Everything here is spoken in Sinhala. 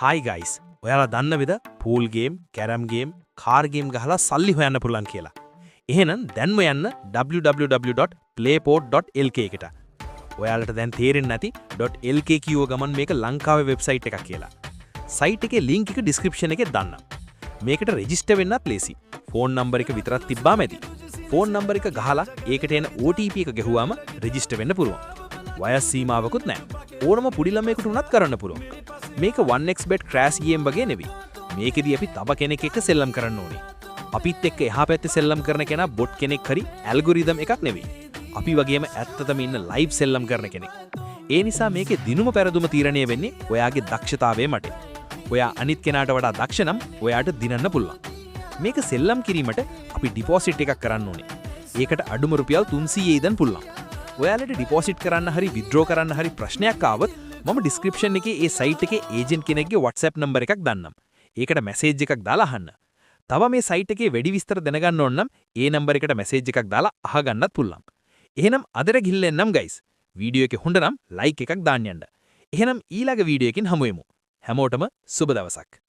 Hi guys. ඔයාලා දන්නවද pool game, carrom game, car game ගහලා සල්ලි හොයන්න පුළුවන් කියලා. එහෙනම් දැන්ම යන්න www.playport.lk එකට. ඔයාලට දැන් තේරෙන්නේ නැති .lk කියව ගමන් මේක ලංකාවේ වෙබ්සයිට් එකක් කියලා. සයිට් එකේ link එක description එකේ දාන්නම්. මේකට register වෙන්නත් ලේසි. phone number එක විතරක් තිබ්බාම ඇති. phone number එක ගහලා ඒකට එන OTP එක ගහුවාම register වෙන්න පුළුවන්. වයස් සීමාවකුත් නැහැ. ඕනම පුඩි ළමයෙකුට උනත් කරන්න පුළුවන්. මේක 1xbet crash game වගේ නෙවෙයි. මේකෙදී අපි තව කෙනෙක් එක්ක සෙල්ලම් කරන්න ඕනේ. අපිත් එක්ක එහා පැත්තේ සෙල්ලම් කරන කෙනා බොට් කෙනෙක් හරි ඇල්ගොරිතම් එකක් නෙවෙයි. අපි වගේම ඇත්තටම ඉන්න ලයිව් සෙල්ලම් කරන කෙනෙක්. ඒ නිසා මේකේ දිනුම පෙරදුම තීරණය වෙන්නේ ඔයාගේ දක්ෂතාවයේ මටේ. ඔයා අනිත් කෙනාට වඩා දක්ෂ නම් ඔයාට දිනන්න පුළුවන්. මේක සෙල්ලම් කිරීමට අපි ඩිපොසිට් එකක් කරන්න ඕනේ. ඒකට අඩුම රුපියල් 300 ඉදන් පුළුවන්. ඔයාලට ඩිපොසිට් කරන්න හරි විත්ඩ්‍රෝ කරන්න හරි ප්‍රශ්නයක් ආවොත් මම ඩිස්ක්‍රිප්ෂන් එකේ ඒ සයිට් එකේ ඒජන්ට් කෙනෙක්ගේ WhatsApp නම්බර් එකක් දාන්නම්. ඒකට මැසේජ් එකක් දාලා අහන්න. තව මේ සයිට් එකේ වැඩි විස්තර දැනගන්න ඕන නම් ඒ නම්බර් එකට මැසේජ් එකක් දාලා අහගන්නත් පුළුවන්. එහෙනම් අදට ගිහින් එන්නම් ගයිස්. වීඩියෝ එක හොඳ නම් ලයික් එකක් දාන්න යන්න. එහෙනම් ඊළඟ වීඩියෝ එකකින් හමු වෙමු. හැමෝටම සුබ දවසක්.